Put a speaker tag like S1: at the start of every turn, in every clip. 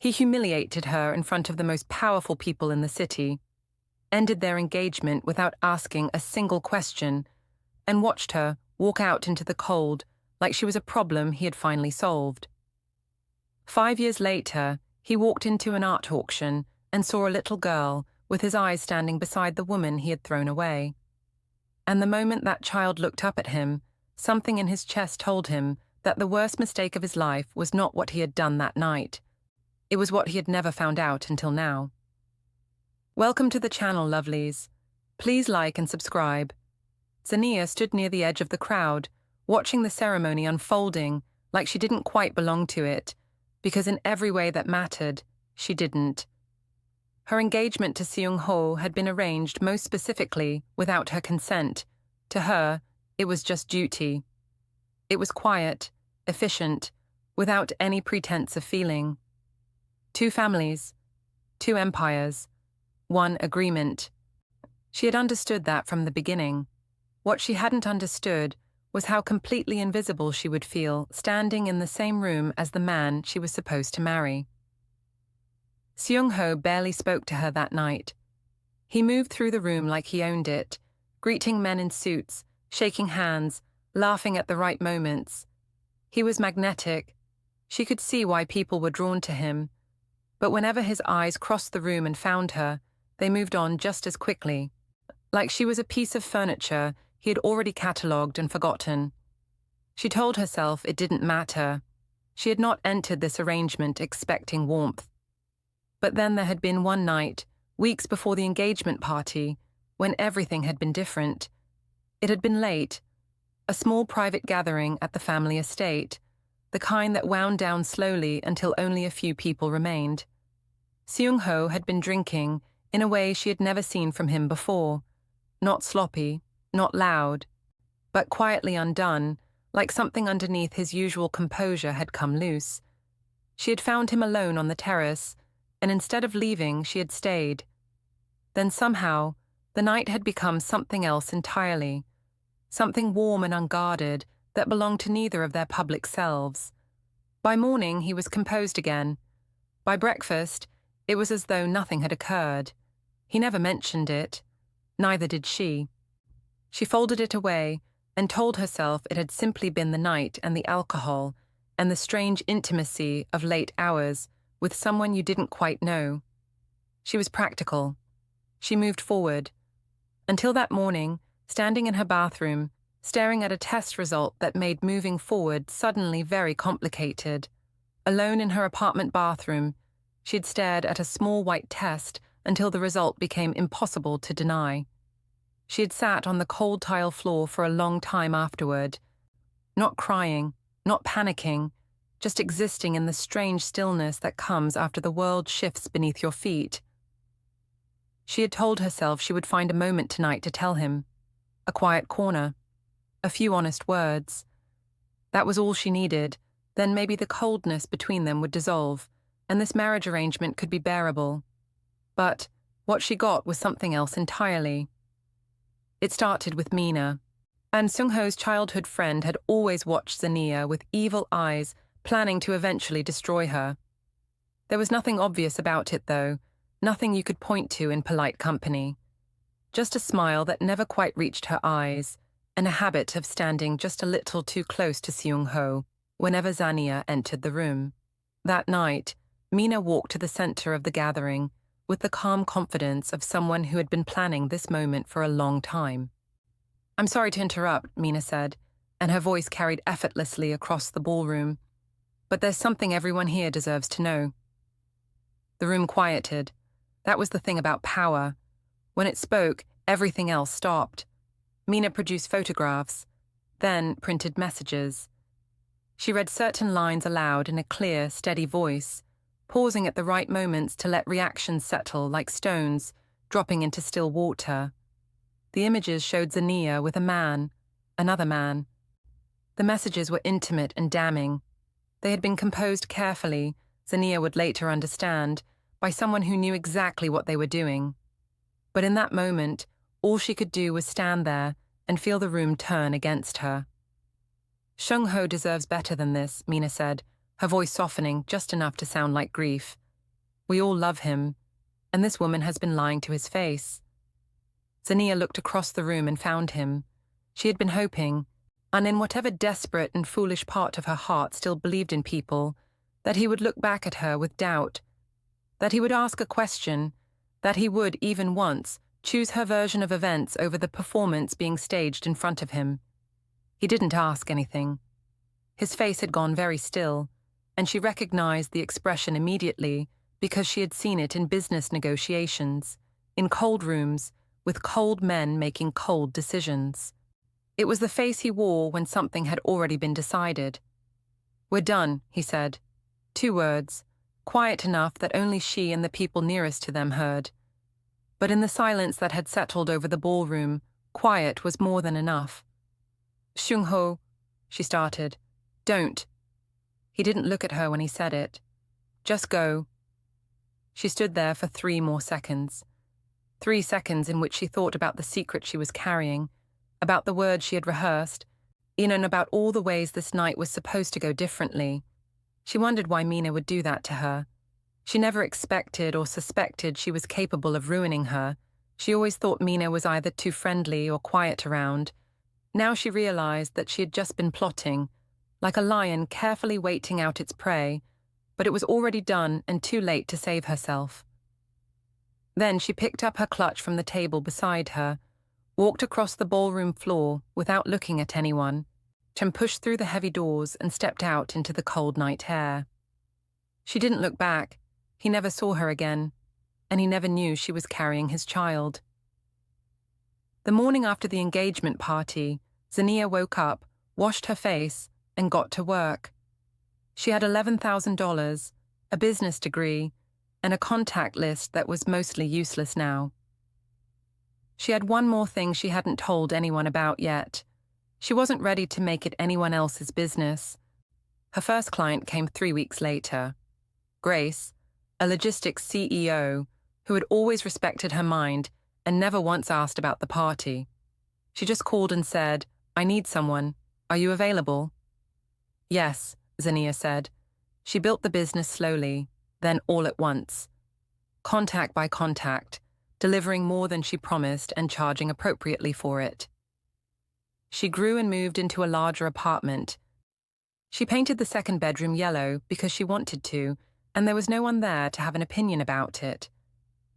S1: He humiliated her in front of the most powerful people in the city, ended their engagement without asking a single question, and watched her walk out into the cold like she was a problem he had finally solved. 5 years later, he walked into an art auction and saw a little girl with his eyes standing beside the woman he had thrown away. And the moment that child looked up at him, something in his chest told him that the worst mistake of his life was not what he had done that night. It was what he had never found out until now. Welcome to the channel, lovelies. Please like and subscribe. Zenia stood near the edge of the crowd, watching the ceremony unfolding like she didn't quite belong to it, because in every way that mattered, she didn't. Her engagement to Seung-ho had been arranged most specifically without her consent. To her, it was just duty. It was quiet, efficient, without any pretense of feeling. 2 families, 2 empires, 1 agreement. She had understood that from the beginning. What she hadn't understood was how completely invisible she would feel standing in the same room as the man she was supposed to marry. Seung-ho barely spoke to her that night. He moved through the room like he owned it, greeting men in suits, shaking hands, laughing at the right moments. He was magnetic. She could see why people were drawn to him. But whenever his eyes crossed the room and found her, they moved on just as quickly, like she was a piece of furniture he had already catalogued and forgotten. She told herself it didn't matter. She had not entered this arrangement expecting warmth. But then there had been one night, weeks before the engagement party, when everything had been different. It had been late, a small private gathering at the family estate, the kind that wound down slowly until only a few people remained. Seung-ho had been drinking in a way she had never seen from him before, not sloppy, not loud, but quietly undone, like something underneath his usual composure had come loose. She had found him alone on the terrace, and instead of leaving, she had stayed. Then somehow, the night had become something else entirely, something warm and unguarded that belonged to neither of their public selves. By morning, he was composed again. By breakfast, it was as though nothing had occurred. He never mentioned it. Neither did she. She folded it away and told herself it had simply been the night and the alcohol and the strange intimacy of late hours with someone you didn't quite know. She was practical. She moved forward. Until that morning, standing in her bathroom, staring at a test result that made moving forward suddenly very complicated. Alone in her apartment bathroom, she had stared at a small white test until the result became impossible to deny. She had sat on the cold tile floor for a long time afterward, not crying, not panicking, just existing in the strange stillness that comes after the world shifts beneath your feet. She had told herself she would find a moment tonight to tell him. A quiet corner. A few honest words. That was all she needed. Then maybe the coldness between them would dissolve, and this marriage arrangement could be bearable. But what she got was something else entirely. It started with Mina, and Seung-ho's childhood friend had always watched Zenia with evil eyes, planning to eventually destroy her. There was nothing obvious about it, though, nothing you could point to in polite company. Just a smile that never quite reached her eyes, and a habit of standing just a little too close to Seung-ho whenever Zenia entered the room. That night, Mina walked to the center of the gathering with the calm confidence of someone who had been planning this moment for a long time. "I'm sorry to interrupt," Mina said, and her voice carried effortlessly across the ballroom. "But there's something everyone here deserves to know." The room quieted. That was the thing about power. When it spoke, everything else stopped. Mina produced photographs, then printed messages. She read certain lines aloud in a clear, steady voice, pausing at the right moments to let reactions settle like stones dropping into still water. The images showed Zenia with a man, another man. The messages were intimate and damning. They had been composed carefully, Zenia would later understand, by someone who knew exactly what they were doing. But in that moment, all she could do was stand there and feel the room turn against her. "Seung-ho deserves better than this," Mina said, her voice softening just enough to sound like grief. We all love him, and this woman has been lying to his face. Zenia looked across the room and found him. She had been hoping, and in whatever desperate and foolish part of her heart still believed in people, that he would look back at her with doubt, that he would ask a question, that he would, even once, choose her version of events over the performance being staged in front of him. He didn't ask anything. His face had gone very still, and she recognized the expression immediately because she had seen it in business negotiations, in cold rooms, with cold men making cold decisions. It was the face he wore when something had already been decided. "We're done," he said. 2 words, quiet enough that only she and the people nearest to them heard. But in the silence that had settled over the ballroom, quiet was more than enough. "Seung-ho," she started. "Don't." He didn't look at her when he said it. "Just go." She stood there for 3 more seconds. 3 seconds in which she thought about the secret she was carrying, about the words she had rehearsed, and about all the ways this night was supposed to go differently. She wondered why Mina would do that to her. She never expected or suspected she was capable of ruining her. She always thought Mina was either too friendly or quiet around. Now she realized that she had just been plotting, like a lion carefully waiting out its prey, but it was already done and too late to save herself. Then she picked up her clutch from the table beside her, walked across the ballroom floor without looking at anyone, and pushed through the heavy doors and stepped out into the cold night air. She didn't look back. He never saw her again, and he never knew she was carrying his child. The morning after the engagement party, Zenia woke up, washed her face, and got to work. She had $11,000, a business degree, and a contact list that was mostly useless now. She had one more thing she hadn't told anyone about yet. She wasn't ready to make it anyone else's business. Her first client came 3 weeks later. Grace, a logistics CEO, who had always respected her mind and never once asked about the party. She just called and said, "I need someone. Are you available?" "Yes," Zenia said. She built the business slowly, then all at once. Contact by contact, delivering more than she promised and charging appropriately for it. She grew and moved into a larger apartment. She painted the second bedroom yellow because she wanted to, and there was no one there to have an opinion about it.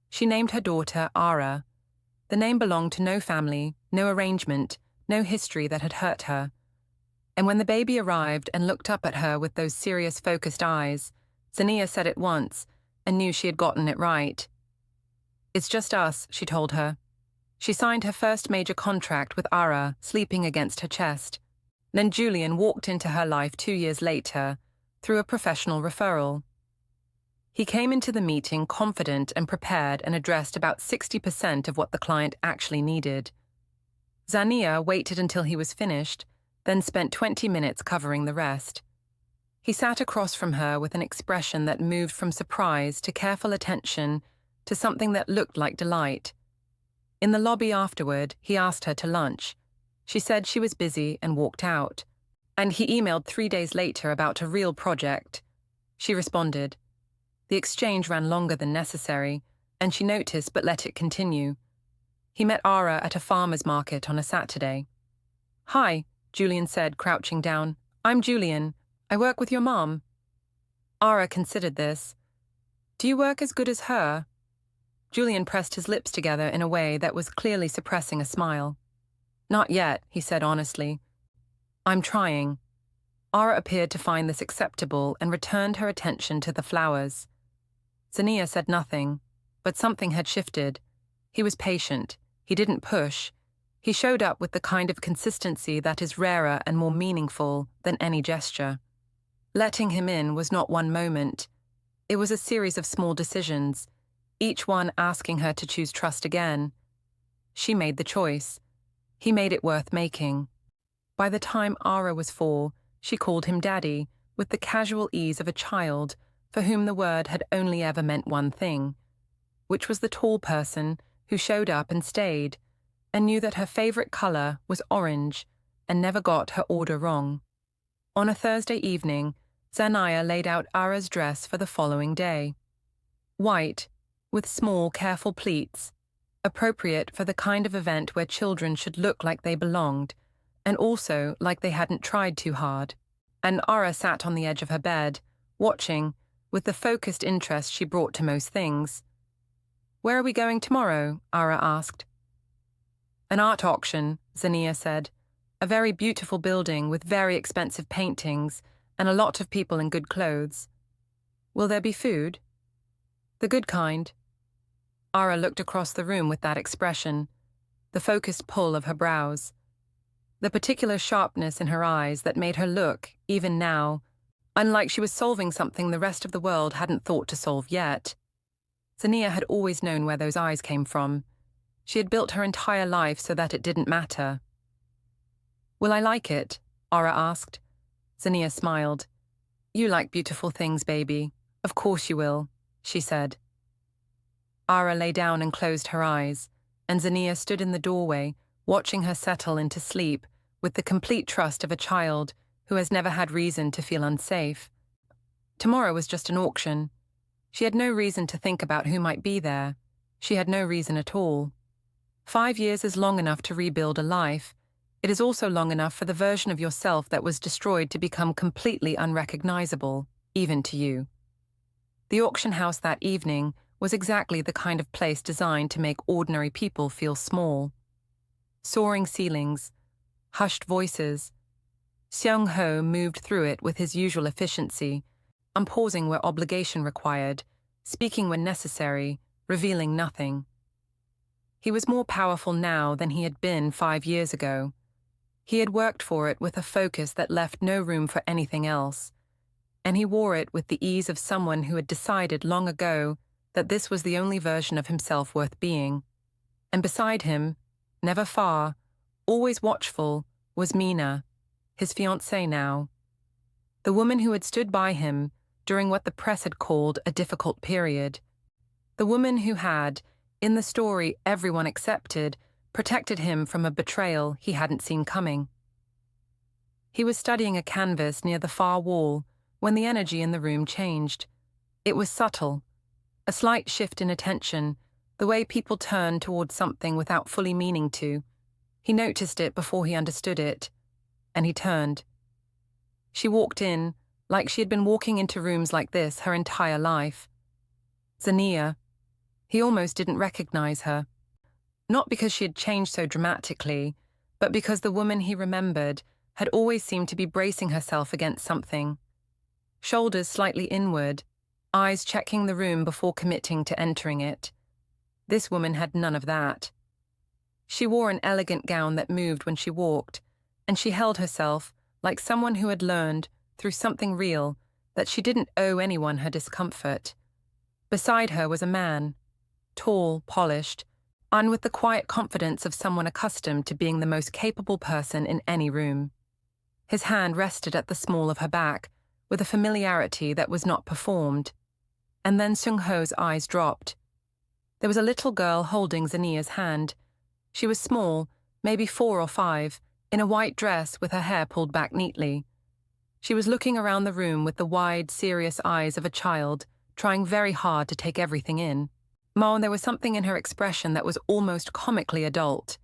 S1: She named her daughter Ara. The name belonged to no family, no arrangement, no history that had hurt her. And when the baby arrived and looked up at her with those serious, focused eyes, Zenia said it once and knew she had gotten it right. "It's just us," she told her. She signed her first major contract with Ara sleeping against her chest. Then Julian walked into her life 2 years later, through a professional referral. He came into the meeting confident and prepared and addressed about 60% of what the client actually needed. Zenia waited until he was finished, then spent 20 minutes covering the rest. He sat across from her with an expression that moved from surprise to careful attention to something that looked like delight. In the lobby afterward, he asked her to lunch. She said she was busy and walked out. And he emailed 3 days later about a real project. She responded. The exchange ran longer than necessary, and she noticed but let it continue. He met Ara at a farmer's market on a Saturday. "Hi," Julian said, crouching down. "I'm Julian. I work with your mom." Ara considered this. "Do you work as good as her?" Julian pressed his lips together in a way that was clearly suppressing a smile. "Not yet," he said honestly. "I'm trying." Ara appeared to find this acceptable and returned her attention to the flowers. Zenia said nothing, but something had shifted. He was patient. He didn't push. He showed up with the kind of consistency that is rarer and more meaningful than any gesture. Letting him in was not one moment. It was a series of small decisions, each one asking her to choose trust again. She made the choice. He made it worth making. By the time Ara was 4, she called him Daddy, with the casual ease of a child for whom the word had only ever meant one thing, which was the tall person who showed up and stayed, and knew that her favorite color was orange and never got her order wrong. On a Thursday evening, Zenia laid out Ara's dress for the following day. white, with small, careful pleats, appropriate for the kind of event where children should look like they belonged, and also like they hadn't tried too hard. And Ara sat on the edge of her bed, watching, with the focused interest she brought to most things. "Where are we going tomorrow?" Ara asked. "An art auction," Zenia said. "A very beautiful building with very expensive paintings and a lot of people in good clothes." "Will there be food?" "The good kind." Ara looked across the room with that expression, the focused pull of her brows, the particular sharpness in her eyes that made her look, even now, unlike she was solving something the rest of the world hadn't thought to solve yet. Zenia had always known where those eyes came from. She had built her entire life so that it didn't matter. "Will I like it?" Ara asked. Zenia smiled. "You like beautiful things, baby. Of course you will," she said. Ara lay down and closed her eyes, and Zenia stood in the doorway, watching her settle into sleep with the complete trust of a child who has never had reason to feel unsafe. Tomorrow was just an auction. She had no reason to think about who might be there. She had no reason at all. 5 years is long enough to rebuild a life. It is also long enough for the version of yourself that was destroyed to become completely unrecognizable, even to you. The auction house that evening was exactly the kind of place designed to make ordinary people feel small. Soaring ceilings, hushed voices. Seung-ho moved through it with his usual efficiency, unpausing where obligation required, speaking when necessary, revealing nothing. He was more powerful now than he had been 5 years ago. He had worked for it with a focus that left no room for anything else, and he wore it with the ease of someone who had decided long ago that this was the only version of himself worth being. And beside him, never far, always watchful, was Mina, his fiancée now. The woman who had stood by him during what the press had called a difficult period. The woman who had, in the story everyone accepted, protected him from a betrayal he hadn't seen coming. He was studying a canvas near the far wall when the energy in the room changed. It was subtle, a slight shift in attention, the way people turned towards something without fully meaning to. He noticed it before he understood it, and he turned. She walked in, like she had been walking into rooms like this her entire life. Zenia. He almost didn't recognize her. Not because she had changed so dramatically, but because the woman he remembered had always seemed to be bracing herself against something. Shoulders slightly inward, eyes checking the room before committing to entering it. This woman had none of that. She wore an elegant gown that moved when she walked, and she held herself like someone who had learned, through something real, that she didn't owe anyone her discomfort. Beside her was a man, tall, polished, and with the quiet confidence of someone accustomed to being the most capable person in any room. His hand rested at the small of her back, with a familiarity that was not performed. And then Seung-ho's eyes dropped. There was a little girl holding Zenia's hand. She was small, maybe 4 or 5, in a white dress with her hair pulled back neatly. She was looking around the room with the wide, serious eyes of a child, trying very hard to take everything in. There was something in her expression that was almost comically adult,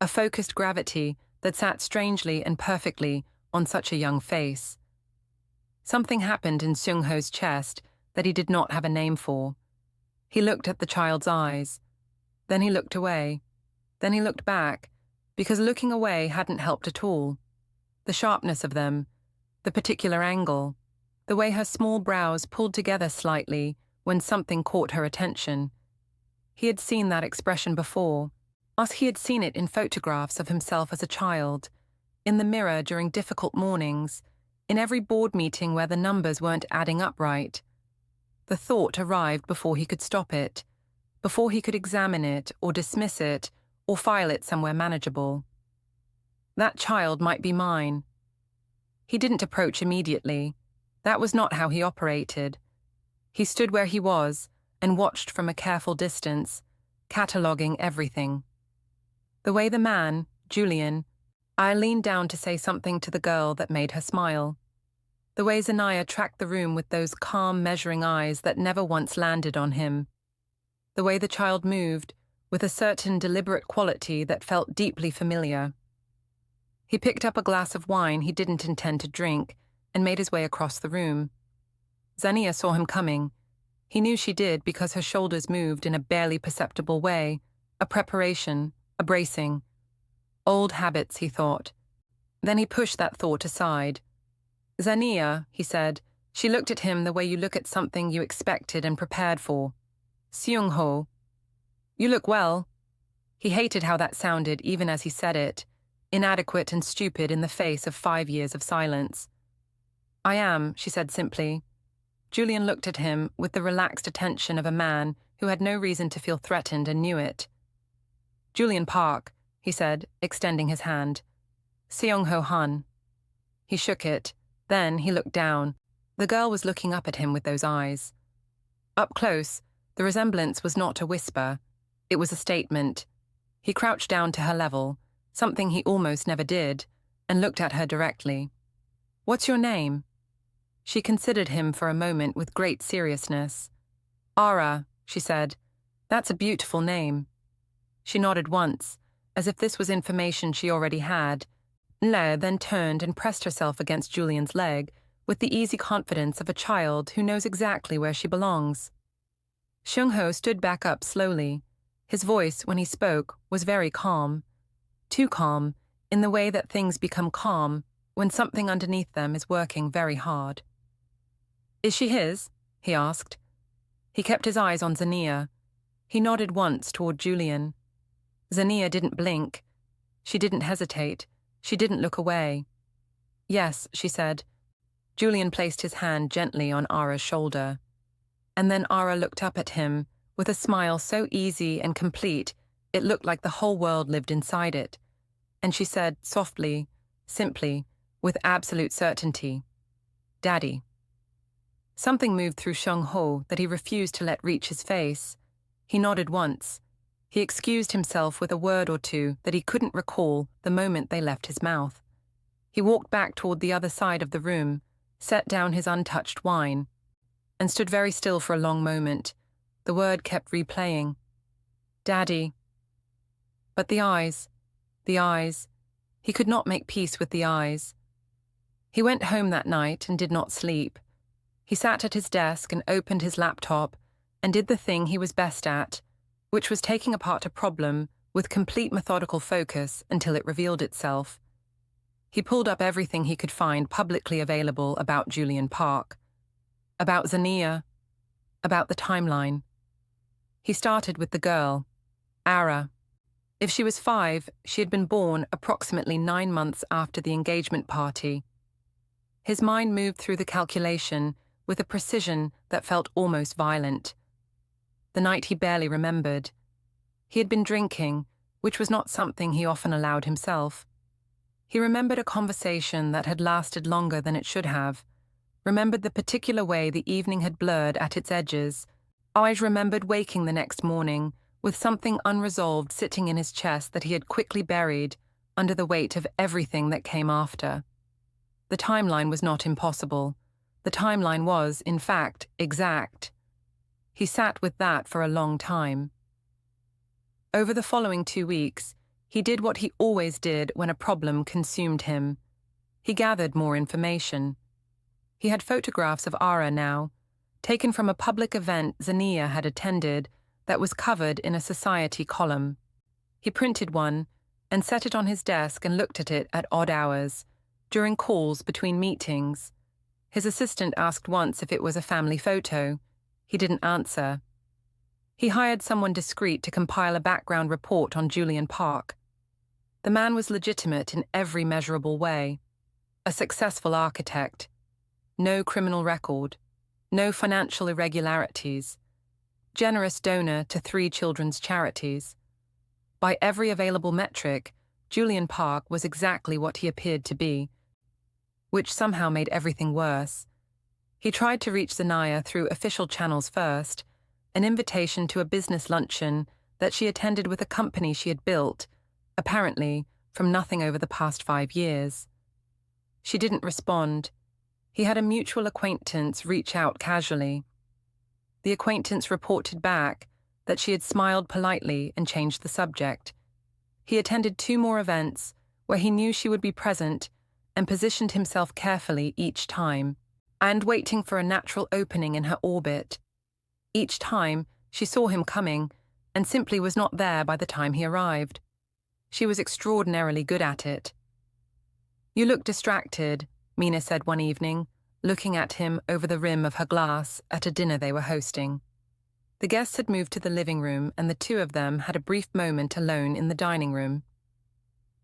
S1: a focused gravity that sat strangely and perfectly on such a young face. Something happened in Seung-ho's chest that he did not have a name for. He looked at the child's eyes. Then he looked away. Then he looked back, because looking away hadn't helped at all. The sharpness of them, the particular angle, the way her small brows pulled together slightly when something caught her attention. He had seen that expression before, as he had seen it in photographs of himself as a child, in the mirror during difficult mornings, in every board meeting where the numbers weren't adding up right. The thought arrived before he could stop it, before he could examine it or dismiss it or file it somewhere manageable. That child might be mine. He didn't approach immediately. That was not how he operated. He stood where he was and watched from a careful distance, cataloguing everything. The way the man, Julian, I leaned down to say something to the girl that made her smile. The way Zenia tracked the room with those calm, measuring eyes that never once landed on him. The way the child moved, with a certain deliberate quality that felt deeply familiar. He picked up a glass of wine he didn't intend to drink and made his way across the room. Zenia saw him coming. He knew she did because her shoulders moved in a barely perceptible way, a preparation, a bracing. Old habits, he thought. Then he pushed that thought aside. Zenia, he said. She looked at him the way you look at something you expected and prepared for. Seung-ho. You look well. He hated how that sounded even as he said it, inadequate and stupid in the face of 5 years of silence. I am, she said simply. Julian looked at him with the relaxed attention of a man who had no reason to feel threatened and knew it. Julian Park, he said, extending his hand. Seung-ho Han. He shook it. Then he looked down. The girl was looking up at him with those eyes. Up close, the resemblance was not a whisper. It was a statement. He crouched down to her level, something he almost never did, and looked at her directly. What's your name? She considered him for a moment with great seriousness. Ara, she said. That's a beautiful name. She nodded once, as if this was information she already had. Nle then turned and pressed herself against Julian's leg with the easy confidence of a child who knows exactly where she belongs. Seung-ho stood back up slowly. His voice, when he spoke, was very calm. Too calm, in the way that things become calm when something underneath them is working very hard. Is she his? He asked. He kept his eyes on Zenia. He nodded once toward Julian. Zenia didn't blink. She didn't hesitate. She didn't look away. Yes, she said. Julian placed his hand gently on Ara's shoulder. And then Ara looked up at him, with a smile so easy and complete it looked like the whole world lived inside it. And she said softly, simply, with absolute certainty, Daddy. Something moved through Seung-ho that he refused to let reach his face. He nodded once. He excused himself with a word or two that he couldn't recall the moment they left his mouth. He walked back toward the other side of the room, set down his untouched wine, and stood very still for a long moment. The word kept replaying. Daddy. But the eyes. He could not make peace with the eyes. He went home that night and did not sleep. He sat at his desk and opened his laptop and did the thing he was best at, which was taking apart a problem with complete methodical focus until it revealed itself. He pulled up everything he could find publicly available about Julian Park, about Zenia, about the timeline. He started with the girl, Ara. If she was 5, she had been born approximately 9 months after the engagement party. His mind moved through the calculation with a precision that felt almost violent. The night he barely remembered. He had been drinking, which was not something he often allowed himself. He remembered a conversation that had lasted longer than it should have, remembered the particular way the evening had blurred at its edges. Eyes remembered waking the next morning with something unresolved sitting in his chest that he had quickly buried under the weight of everything that came after. The timeline was not impossible. The timeline was, in fact, exact. He sat with that for a long time. Over the following 2 weeks, he did what he always did when a problem consumed him. He gathered more information. He had photographs of Ara now, taken from a public event Zenia had attended that was covered in a society column. He printed one and set it on his desk and looked at it at odd hours, during calls between meetings. His assistant asked once if it was a family photo. He didn't answer. He hired someone discreet to compile a background report on Julian Park. The man was legitimate in every measurable way. A successful architect. No criminal record. No financial irregularities. Generous donor to 3 children's charities. By every available metric, Julian Park was exactly what he appeared to be, which somehow made everything worse. He tried to reach Zenia through official channels first, an invitation to a business luncheon that she attended with a company she had built, apparently from nothing over the past 5 years. She didn't respond. He had a mutual acquaintance reach out casually. The acquaintance reported back that she had smiled politely and changed the subject. He attended 2 more events where he knew she would be present and positioned himself carefully each time, and waiting for a natural opening in her orbit. Each time, she saw him coming and simply was not there by the time he arrived. She was extraordinarily good at it. "You look distracted," Mina said one evening, looking at him over the rim of her glass at a dinner they were hosting. The guests had moved to the living room, and the 2 of them had a brief moment alone in the dining room.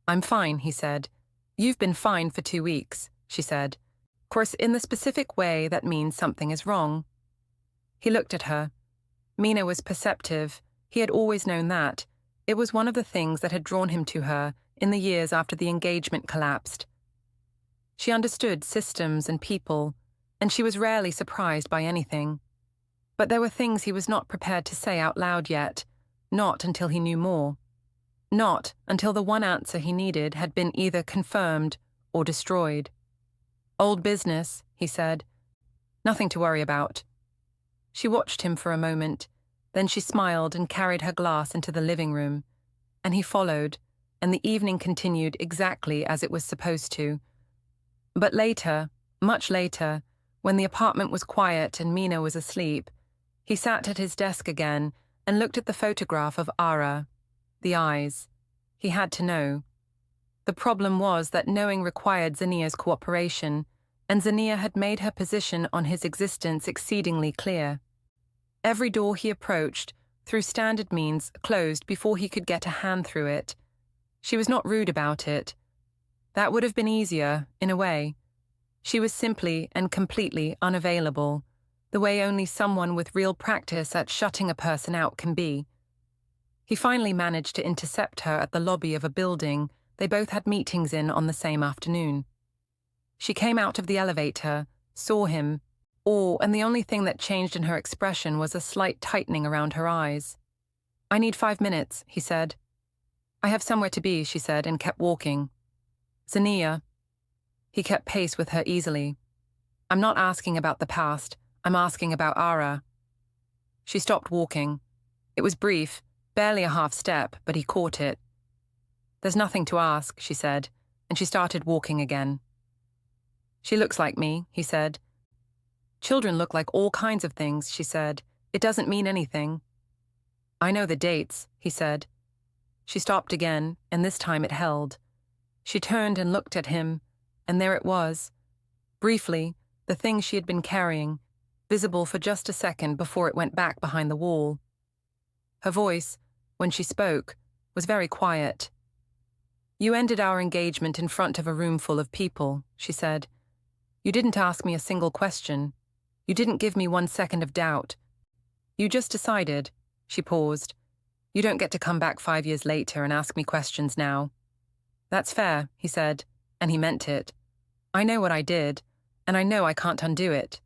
S1: "I'm fine," he said. "You've been fine for 2 weeks," she said. "Of course, in the specific way, that means something is wrong." He looked at her. Mina was perceptive. He had always known that. It was one of the things that had drawn him to her in the years after the engagement collapsed. She understood systems and people, and she was rarely surprised by anything. But there were things he was not prepared to say out loud yet, not until he knew more. Not until the one answer he needed had been either confirmed or destroyed. "Old business," he said. "Nothing to worry about." She watched him for a moment, then she smiled and carried her glass into the living room, and he followed, and the evening continued exactly as it was supposed to. But later, much later, when the apartment was quiet and Mina was asleep, he sat at his desk again and looked at the photograph of Ara. The eyes. He had to know. The problem was that knowing required Zenia's cooperation, and Zenia had made her position on his existence exceedingly clear. Every door he approached, through standard means, closed before he could get a hand through it. She was not rude about it. That would have been easier, in a way. She was simply and completely unavailable, the way only someone with real practice at shutting a person out can be. He finally managed to intercept her at the lobby of a building they both had meetings in on the same afternoon. She came out of the elevator, saw him, and the only thing that changed in her expression was a slight tightening around her eyes. "I need 5 minutes," he said. "I have somewhere to be," she said, and kept walking. "Zenia." He kept pace with her easily. "I'm not asking about the past. I'm asking about Ara." She stopped walking. It was brief, barely a half step, but he caught it. "There's nothing to ask," she said, and she started walking again. "She looks like me," he said. "Children look like all kinds of things," she said. "It doesn't mean anything." "I know the dates," he said. She stopped again, and this time it held. She turned and looked at him, and there it was. Briefly, the thing she had been carrying, visible for just a second before it went back behind the wall. Her voice, when she spoke, was very quiet. "You ended our engagement in front of a room full of people," she said. "You didn't ask me a single question. You didn't give me 1 second of doubt. You just decided." She paused. "You don't get to come back 5 years later and ask me questions now." "That's fair," he said, and he meant it. "I know what I did, and I know I can't undo it."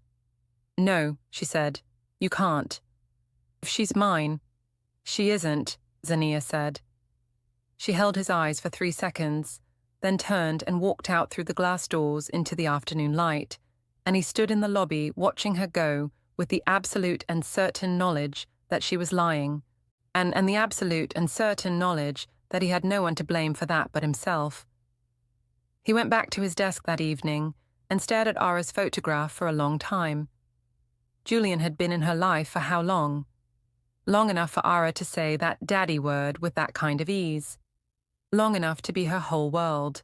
S1: "No," she said, "you can't. If she's mine." "She isn't," Zenia said. She held his eyes for 3 seconds, then turned and walked out through the glass doors into the afternoon light, and he stood in the lobby watching her go with the absolute and certain knowledge that she was lying, and the absolute and certain knowledge that he had no one to blame for that but himself. He went back to his desk that evening and stared at Ara's photograph for a long time. Julian had been in her life for how long? Long enough for Ara to say that daddy word with that kind of ease. Long enough to be her whole world.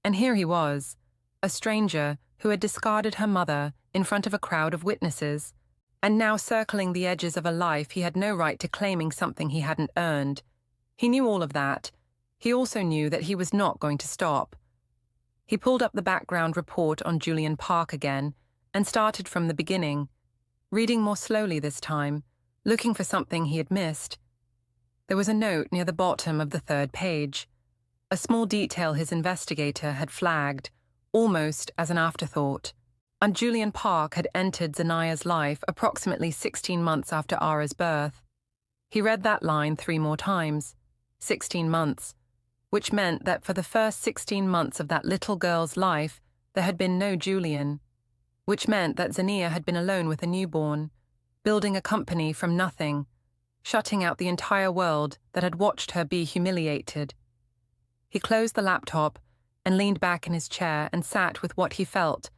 S1: And here he was, a stranger who had discarded her mother in front of a crowd of witnesses, and now circling the edges of a life he had no right to claiming something he hadn't earned. He knew all of that. He also knew that he was not going to stop. He pulled up the background report on Julian Park again and started from the beginning, reading more slowly this time, looking for something he had missed. There was a note near the bottom of the 3rd page, a small detail his investigator had flagged, almost as an afterthought. And Julian Park had entered Zenia's life approximately 16 months after Ara's birth. He read that line 3 more times. 16 months, which meant that for the first 16 months of that little girl's life, there had been no Julian. which meant that Zenia had been alone with a newborn, building a company from nothing, shutting out the entire world that had watched her be humiliated. He closed the laptop and leaned back in his chair and sat with what he felt,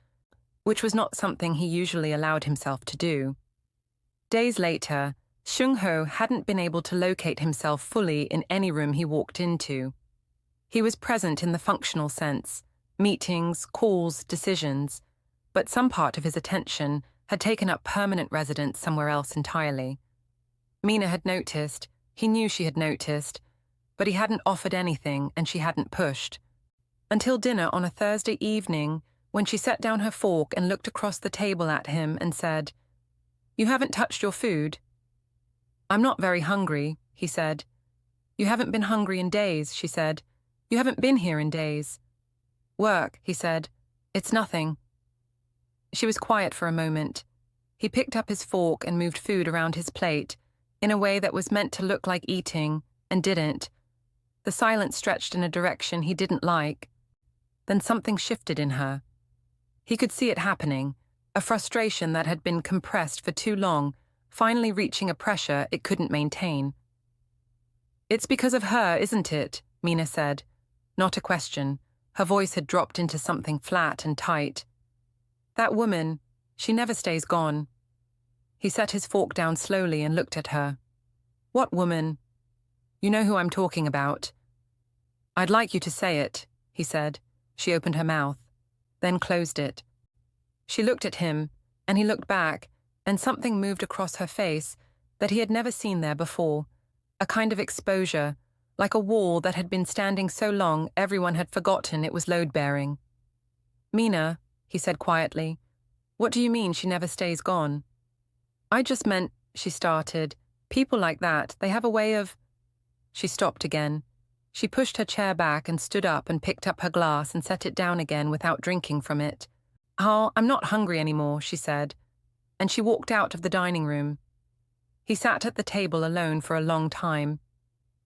S1: which was not something he usually allowed himself to do. Days later, Seung-ho hadn't been able to locate himself fully in any room he walked into. He was present in the functional sense, meetings, calls, decisions, but some part of his attention had taken up permanent residence somewhere else entirely. Mina had noticed, he knew she had noticed, but he hadn't offered anything and she hadn't pushed. Until dinner on a Thursday evening, when she set down her fork and looked across the table at him and said, "You haven't touched your food." "I'm not very hungry," he said. "You haven't been hungry in days," she said. "You haven't been here in days." "Work," he said. "It's nothing." She was quiet for a moment. He picked up his fork and moved food around his plate in a way that was meant to look like eating and didn't. The silence stretched in a direction he didn't like. Then something shifted in her. He could see it happening, a frustration that had been compressed for too long, finally reaching a pressure it couldn't maintain. "It's because of her, isn't it?" Mina said. Not a question. Her voice had dropped into something flat and tight. "That woman, she never stays gone." He set his fork down slowly and looked at her. "What woman?" "You know who I'm talking about." "I'd like you to say it," he said. She opened her mouth, then closed it. She looked at him, and he looked back, and something moved across her face that he had never seen there before, a kind of exposure, like a wall that had been standing so long everyone had forgotten it was load-bearing. "Mina," he said quietly, "what do you mean she never stays gone?" "I just meant," she started, "people like that, they have a way of—" She stopped again. She pushed her chair back and stood up and picked up her glass and set it down again without drinking from it. "Oh, I'm not hungry anymore," she said, and she walked out of the dining room. He sat at the table alone for a long time.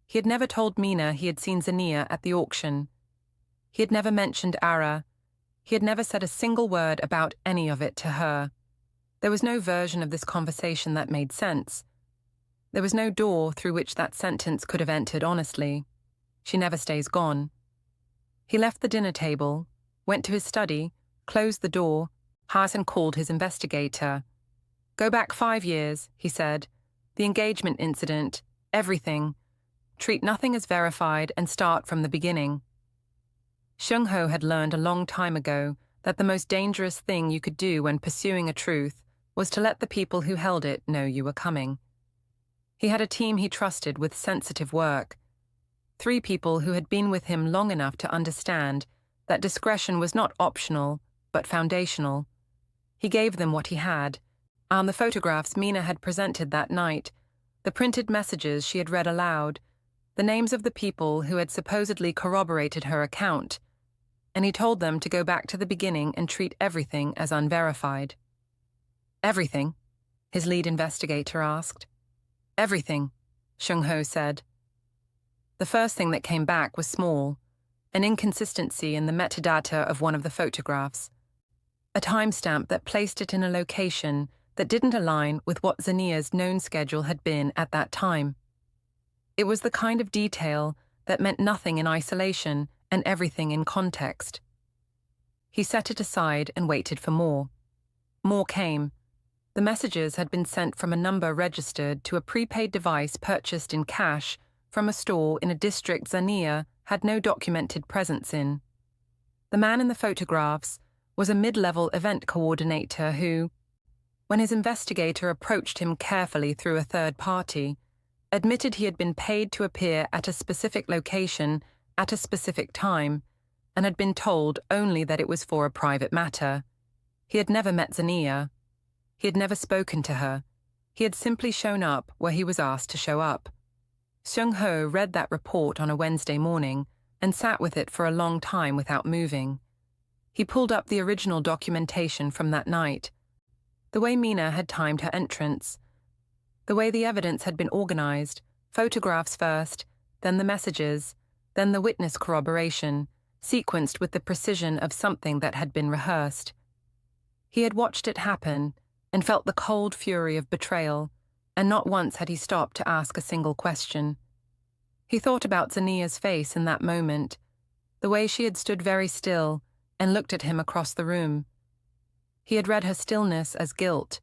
S1: He had never told Mina he had seen Zenia at the auction. He had never mentioned Ara. He had never said a single word about any of it to her. There was no version of this conversation that made sense. There was no door through which that sentence could have entered honestly. She never stays gone. He left the dinner table, went to his study, closed the door, and called his investigator. "Go back 5 years," he said. "The engagement incident, everything. Treat nothing as verified and start from the beginning." Seung-ho had learned a long time ago that the most dangerous thing you could do when pursuing a truth was to let the people who held it know you were coming. He had a team he trusted with sensitive work. 3 people who had been with him long enough to understand that discretion was not optional, but foundational. He gave them what he had. On the photographs Mina had presented that night, the printed messages she had read aloud, the names of the people who had supposedly corroborated her account, and he told them to go back to the beginning and treat everything as unverified. "Everything?" his lead investigator asked. "Everything," Seung-ho said. The first thing that came back was small, an inconsistency in the metadata of one of the photographs, a timestamp that placed it in a location that didn't align with what Zenia's known schedule had been at that time. It was the kind of detail that meant nothing in isolation and everything in context. He set it aside and waited for more. More came. The messages had been sent from a number registered to a prepaid device purchased in cash from a store in a district Zenia had no documented presence in. The man in the photographs was a mid-level event coordinator who, when his investigator approached him carefully through a third party, admitted he had been paid to appear at a specific location at a specific time and had been told only that it was for a private matter. He had never met Zenia. He had never spoken to her. He had simply shown up where he was asked to show up. Seung-ho read that report on a Wednesday morning and sat with it for a long time without moving. He pulled up the original documentation from that night. The way Mina had timed her entrance. The way the evidence had been organized, photographs first, then the messages, then the witness corroboration, sequenced with the precision of something that had been rehearsed. He had watched it happen and felt the cold fury of betrayal, and not once had he stopped to ask a single question. He thought about Zenia's face in that moment, the way she had stood very still and looked at him across the room. He had read her stillness as guilt.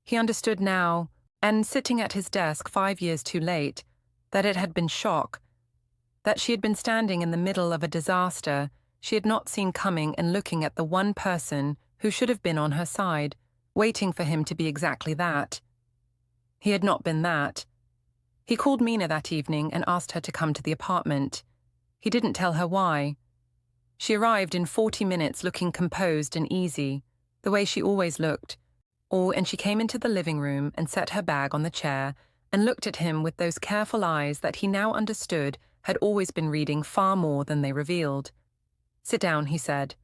S1: He understood now, and sitting at his desk 5 years too late, that it had been shock, that she had been standing in the middle of a disaster she had not seen coming and looking at the one person who should have been on her side, waiting for him to be exactly that. He had not been that. He called Mina that evening and asked her to come to the apartment. He didn't tell her why. She arrived in 40 minutes looking composed and easy, the way she always looked, and she came into the living room and set her bag on the chair and looked at him with those careful eyes that he now understood had always been reading far more than they revealed. "Sit down," he said.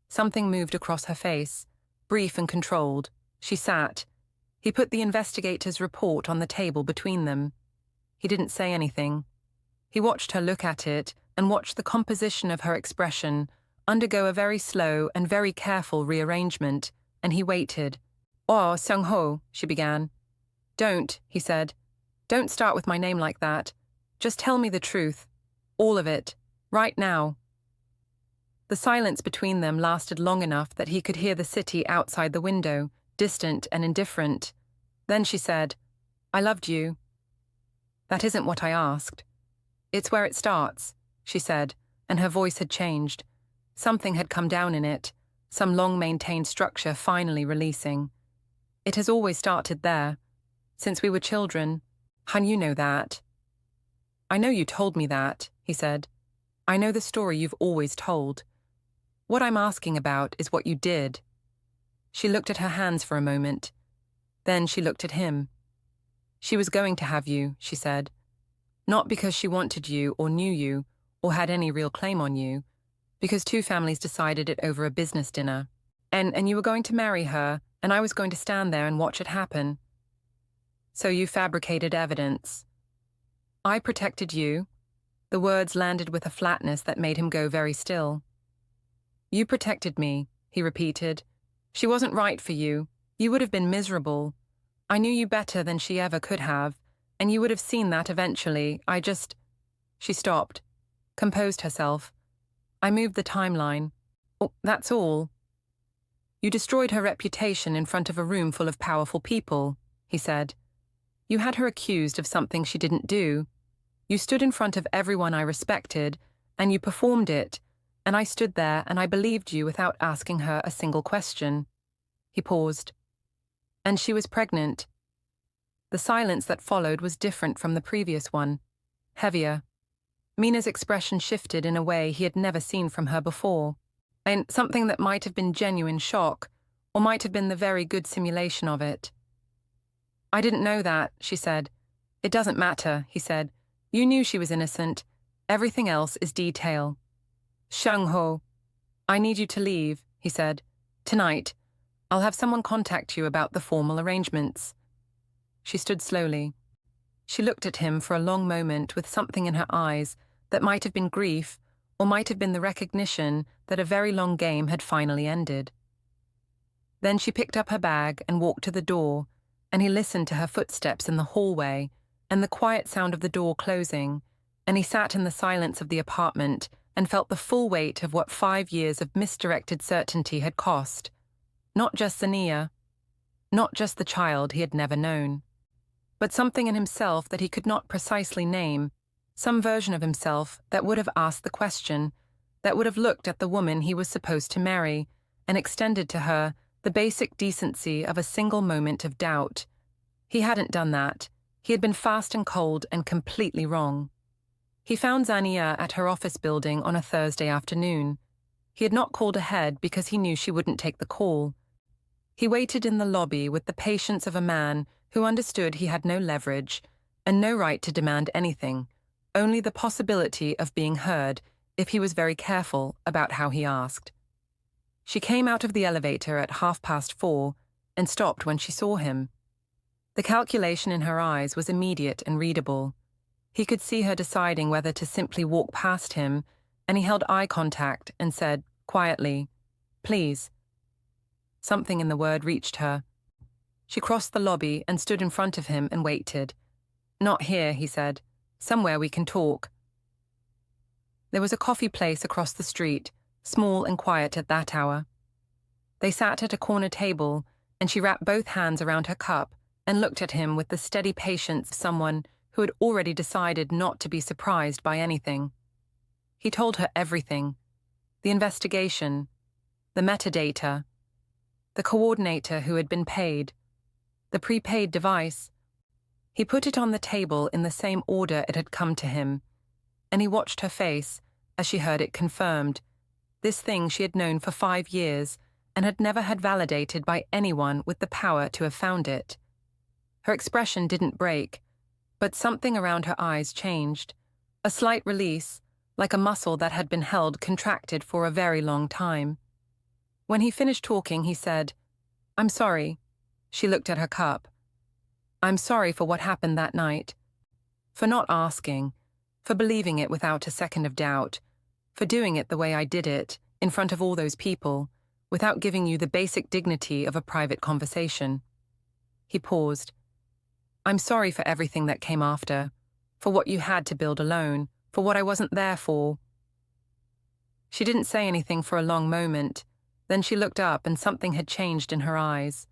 S1: Something moved across her face, brief and controlled. She sat. He put the investigator's report on the table between them. He didn't say anything. He watched her look at it and watched the composition of her expression undergo a very slow and very careful rearrangement, and he waited. "Oh, Seung-ho," she began. "Don't," he said. "Don't start with my name like that. Just tell me the truth. All of it. Right now." The silence between them lasted long enough that he could hear the city outside the window, distant and indifferent. Then she said, "I loved you." "That isn't what I asked." "It's where it starts," she said, and her voice had changed. Something had come down in it, some long-maintained structure finally releasing. "It has always started there. Since we were children. Han, you know that." "I know you told me that," he said. "I know the story you've always told. What I'm asking about is what you did." She looked at her hands for a moment. Then she looked at him. "She was going to have you," she said. "Not because she wanted you or knew you or had any real claim on you, because two families decided it over a business dinner. And you were going to marry her, and I was going to stand there and watch it happen. So you fabricated evidence. I protected you." The words landed with a flatness that made him go very still. "You protected me," he repeated. "She wasn't right for you. You would have been miserable. I knew you better than she ever could have, and you would have seen that eventually. She stopped, composed herself. "I moved the timeline. Oh, that's all." "You destroyed her reputation in front of a room full of powerful people," he said. "You had her accused of something she didn't do. You stood in front of everyone I respected, and you performed it, and I stood there and I believed you without asking her a single question." He paused. "And she was pregnant." The silence that followed was different from the previous one, heavier. Mina's expression shifted in a way he had never seen from her before, and something that might have been genuine shock, or might have been the very good simulation of it. "I didn't know that," she said. "It doesn't matter," he said. "You knew she was innocent. Everything else is detail." "Seung-ho, I need you to leave," he said. "Tonight. I'll have someone contact you about the formal arrangements." She stood slowly. She looked at him for a long moment with something in her eyes that might have been grief or might have been the recognition that a very long game had finally ended. Then she picked up her bag and walked to the door, and he listened to her footsteps in the hallway and the quiet sound of the door closing, and he sat in the silence of the apartment and felt the full weight of what 5 years of misdirected certainty had cost. Not just Zenia, not just the child he had never known, but something in himself that he could not precisely name, some version of himself that would have asked the question, that would have looked at the woman he was supposed to marry and extended to her the basic decency of a single moment of doubt. He hadn't done that. He had been fast and cold and completely wrong. He found Zenia at her office building on a Thursday afternoon. He had not called ahead because he knew she wouldn't take the call. He waited in the lobby with the patience of a man who understood he had no leverage and no right to demand anything, only the possibility of being heard if he was very careful about how he asked. She came out of the elevator at 4:30 and stopped when she saw him. The calculation in her eyes was immediate and readable. He could see her deciding whether to simply walk past him, and he held eye contact and said, quietly, "Please." Something in the word reached her. She crossed the lobby and stood in front of him and waited. "Not here," he said. "Somewhere we can talk." There was a coffee place across the street, small and quiet at that hour. They sat at a corner table, and she wrapped both hands around her cup and looked at him with the steady patience of someone who had already decided not to be surprised by anything. He told her everything: the investigation, the metadata, the coordinator who had been paid, the prepaid device. He put it on the table in the same order it had come to him, and he watched her face as she heard it confirmed, this thing she had known for 5 years and had never had validated by anyone with the power to have found it. Her expression didn't break, but something around her eyes changed. A slight release, like a muscle that had been held contracted for a very long time. When he finished talking, he said, "I'm sorry." She looked at her cup. "I'm sorry for what happened that night. For not asking, for believing it without a second of doubt, for doing it the way I did it, in front of all those people, without giving you the basic dignity of a private conversation." He paused. "I'm sorry for everything that came after, for what you had to build alone, for what I wasn't there for." She didn't say anything for a long moment. Then she looked up and something had changed in her eyes.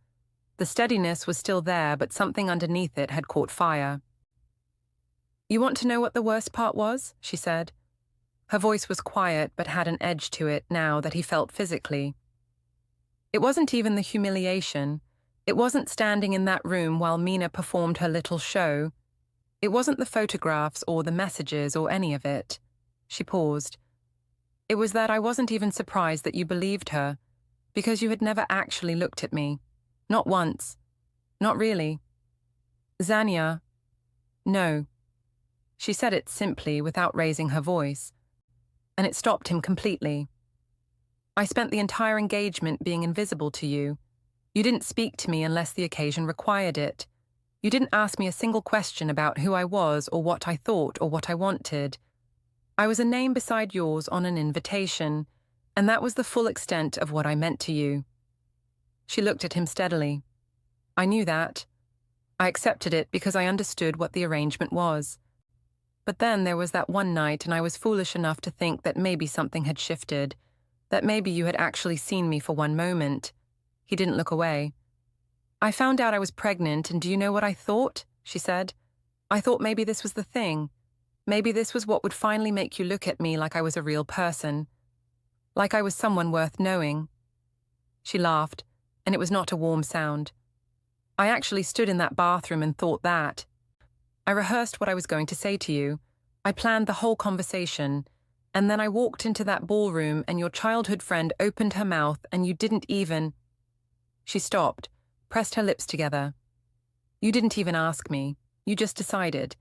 S1: The steadiness was still there, but something underneath it had caught fire. "You want to know what the worst part was?" she said. Her voice was quiet but had an edge to it now that he felt physically. "It wasn't even the humiliation. It wasn't standing in that room while Mina performed her little show. It wasn't the photographs or the messages or any of it." She paused. "It was that I wasn't even surprised that you believed her, because you had never actually looked at me. Not once. Not really. Zenia." "No." She said it simply, without raising her voice, and it stopped him completely. "I spent the entire engagement being invisible to you. You didn't speak to me unless the occasion required it. You didn't ask me a single question about who I was or what I thought or what I wanted. I was a name beside yours on an invitation, and that was the full extent of what I meant to you." She looked at him steadily. "I knew that. I accepted it because I understood what the arrangement was. But then there was that one night, and I was foolish enough to think that maybe something had shifted, that maybe you had actually seen me for one moment." He didn't look away. "I found out I was pregnant, and do you know what I thought?" she said. "I thought maybe this was the thing. Maybe this was what would finally make you look at me like I was a real person. Like I was someone worth knowing." She laughed, and it was not a warm sound. "I actually stood in that bathroom and thought that. I rehearsed what I was going to say to you. I planned the whole conversation. And then I walked into that ballroom and your childhood friend opened her mouth and you didn't even—" She stopped, pressed her lips together. "You didn't even ask me. You just decided.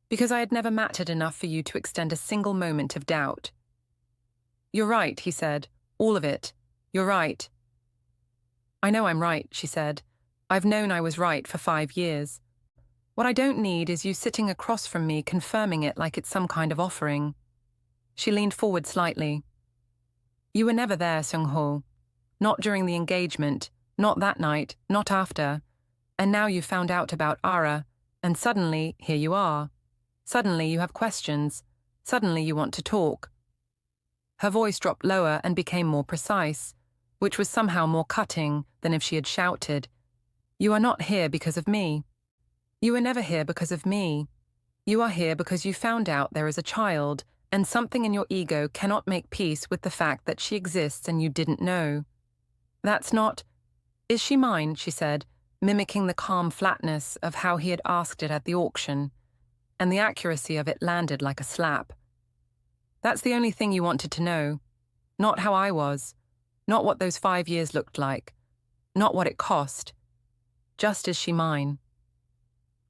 S1: Because I had never mattered enough for you to extend a single moment of doubt." "You're right," he said. "All of it. You're right." "I know I'm right," she said. "I've known I was right for 5 years. What I don't need is you sitting across from me confirming it like it's some kind of offering." She leaned forward slightly. "You were never there, Seung-ho. Not during the engagement, not that night, not after. And now you've found out about Ara, and suddenly, here you are. Suddenly you have questions. Suddenly you want to talk." Her voice dropped lower and became more precise, which was somehow more cutting than if she had shouted. "You are not here because of me. You were never here because of me. You are here because you found out there is a child, and something in your ego cannot make peace with the fact that she exists and you didn't know. That's not—" "Is she mine?" she said, mimicking the calm flatness of how he had asked it at the auction, and the accuracy of it landed like a slap. "That's the only thing you wanted to know. Not how I was. Not what those 5 years looked like. Not what it cost. Just is she mine?"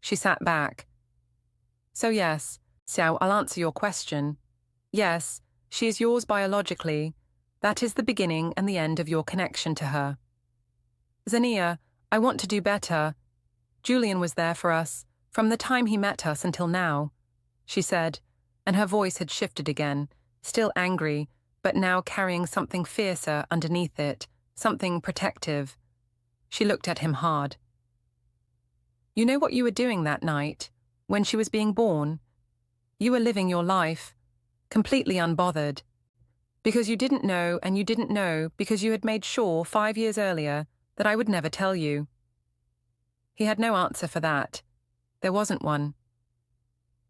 S1: She sat back. "So yes, Xiao, I'll answer your question. Yes, she is yours biologically. That is the beginning and the end of your connection to her. Zenia, I want to do better. Julian was there for us, from the time he met us until now," she said, and her voice had shifted again, still angry, but now carrying something fiercer underneath it, something protective. She looked at him hard. You know what you were doing that night, when she was being born? You were living your life, completely unbothered. Because you didn't know, and you didn't know because you had made sure 5 years earlier that I would never tell you. He had no answer for that. There wasn't one.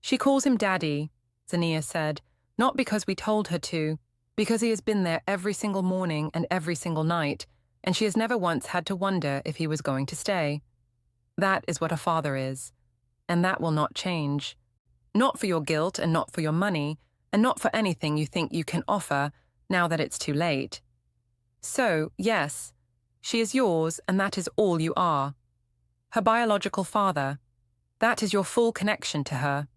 S1: She calls him Daddy, Zenia said, not because we told her to, because he has been there every single morning and every single night, and she has never once had to wonder if he was going to stay. That is what a father is, and that will not change. Not for your guilt and not for your money, and not for anything you think you can offer now that it's too late. So, yes, she is yours, and that is all you are. Her biological father. That is your full connection to her.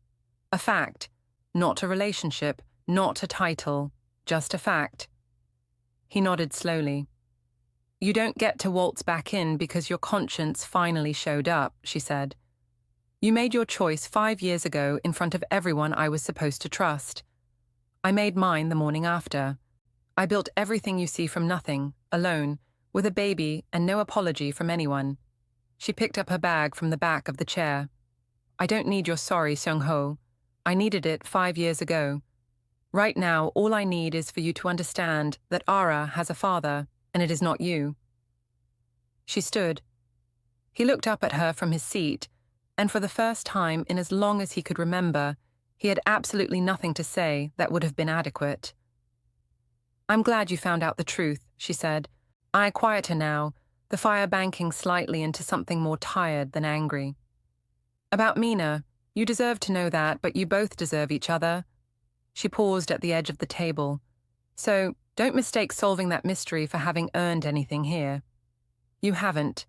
S1: A fact, not a relationship, not a title, just a fact. He nodded slowly. You don't get to waltz back in because your conscience finally showed up, she said. You made your choice 5 years ago in front of everyone I was supposed to trust. I made mine the morning after. I built everything you see from nothing, alone, with a baby and no apology from anyone. She picked up her bag from the back of the chair. I don't need your sorry, Seung-ho. I needed it 5 years ago. Right now, all I need is for you to understand that Ara has a father, and it is not you. She stood. He looked up at her from his seat, and for the first time in as long as he could remember, he had absolutely nothing to say that would have been adequate. I'm glad you found out the truth, she said. I quiet her now, the fire banking slightly into something more tired than angry. About Mina, you deserve to know that, but you both deserve each other. She paused at the edge of the table. So, don't mistake solving that mystery for having earned anything here. You haven't.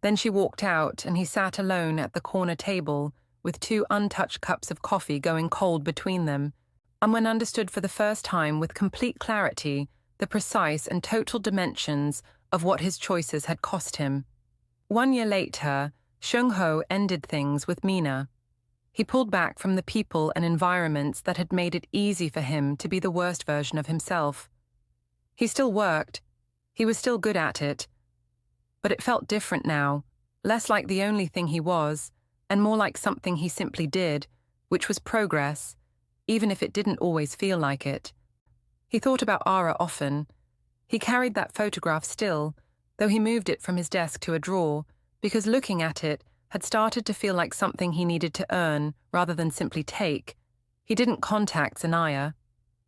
S1: Then she walked out, and he sat alone at the corner table, with 2 untouched cups of coffee going cold between them, and when understood for the first time with complete clarity the precise and total dimensions of what his choices had cost him. 1 year later, Seung-ho ended things with Mina. He pulled back from the people and environments that had made it easy for him to be the worst version of himself. He still worked. He was still good at it. But it felt different now, less like the only thing he was, and more like something he simply did, which was progress, even if it didn't always feel like it. He thought about Ara often. He carried that photograph still, though he moved it from his desk to a drawer, because looking at it had started to feel like something he needed to earn rather than simply take. He didn't contact Zenia.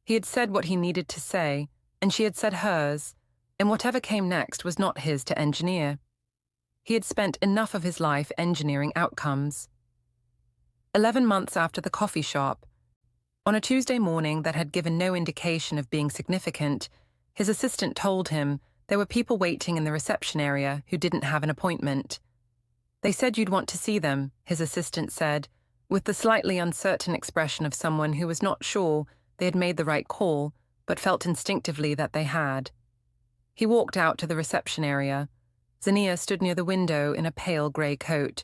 S1: He had said what he needed to say, and she had said hers, and whatever came next was not his to engineer. He had spent enough of his life engineering outcomes. 11 months after the coffee shop, on a Tuesday morning that had given no indication of being significant, his assistant told him there were people waiting in the reception area who didn't have an appointment. They said you'd want to see them, his assistant said, with the slightly uncertain expression of someone who was not sure they had made the right call, but felt instinctively that they had. He walked out to the reception area. Zenia stood near the window in a pale grey coat.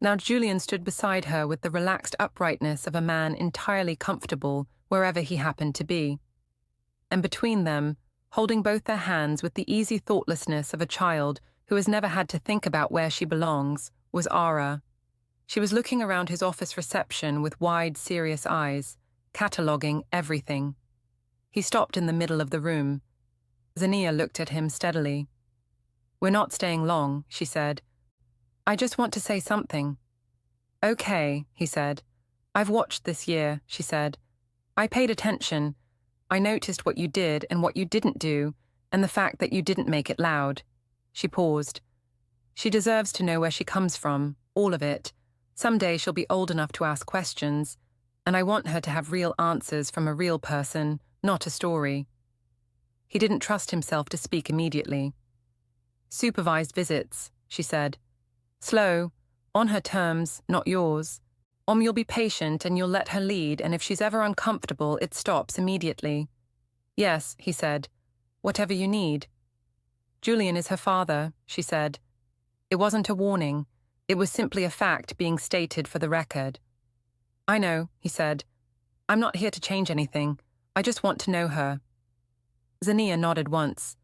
S1: Now Julian stood beside her with the relaxed uprightness of a man entirely comfortable wherever he happened to be. And between them, holding both their hands with the easy thoughtlessness of a child who has never had to think about where she belongs, was Ara. She was looking around his office reception with wide, serious eyes, cataloguing everything. He stopped in the middle of the room. Zenia looked at him steadily. We're not staying long, she said. I just want to say something. Okay, he said. I've watched this year, she said. I paid attention. I noticed what you did and what you didn't do, and the fact that you didn't make it loud. She paused. She deserves to know where she comes from, all of it. Someday she'll be old enough to ask questions, and I want her to have real answers from a real person, not a story. He didn't trust himself to speak immediately. Supervised visits, she said. Slow, on her terms, not yours. You'll be patient and you'll let her lead, and if she's ever uncomfortable, it stops immediately. Yes, he said. Whatever you need. Julian is her father, she said. It wasn't a warning. It was simply a fact being stated for the record. I know, he said. I'm not here to change anything. I just want to know her. Zenia nodded once.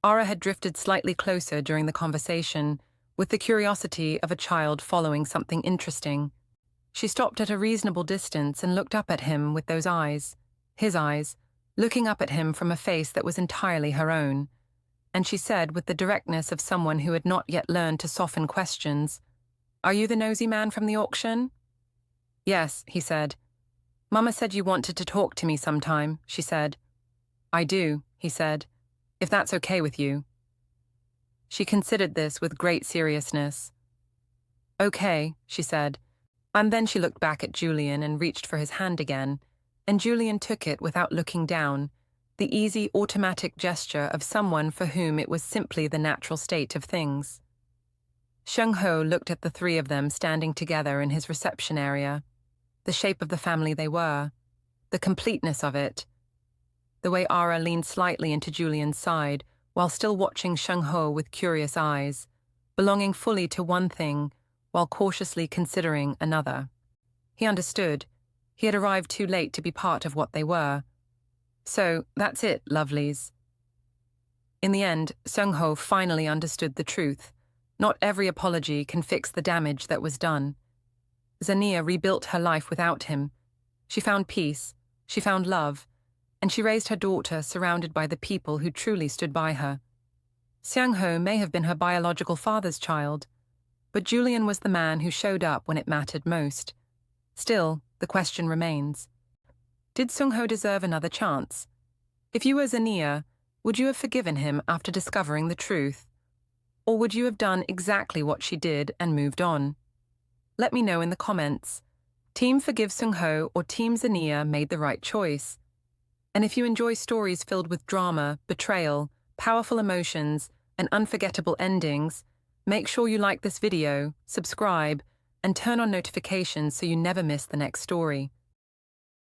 S1: Ara had drifted slightly closer during the conversation, with the curiosity of a child following something interesting. She stopped at a reasonable distance and looked up at him with those eyes, his eyes, looking up at him from a face that was entirely her own. And she said with the directness of someone who had not yet learned to soften questions, "Are you the nosy man from the auction?" "Yes," he said. "Mama said you wanted to talk to me sometime," she said. "I do," he said, "if that's okay with you." She considered this with great seriousness. "Okay," she said, and then she looked back at Julian and reached for his hand again, and Julian took it without looking down, the easy, automatic gesture of someone for whom it was simply the natural state of things. Seung-ho looked at the three of them standing together in his reception area, the shape of the family they were, the completeness of it, the way Ara leaned slightly into Julian's side while still watching Seung-ho with curious eyes, belonging fully to one thing while cautiously considering another. He understood. He had arrived too late to be part of what they were. So, that's it, lovelies. In the end, Seung-ho finally understood the truth. Not every apology can fix the damage that was done. Zenia rebuilt her life without him. She found peace, she found love, and she raised her daughter surrounded by the people who truly stood by her. Seung-ho may have been her biological father's child, but Julian was the man who showed up when it mattered most. Still, the question remains. Did Seung-ho deserve another chance? If you were Zenia, would you have forgiven him after discovering the truth? Or would you have done exactly what she did and moved on? Let me know in the comments. Team Forgive Seung-ho or Team Zenia made the right choice? And if you enjoy stories filled with drama, betrayal, powerful emotions, and unforgettable endings, make sure you like this video, subscribe, and turn on notifications so you never miss the next story.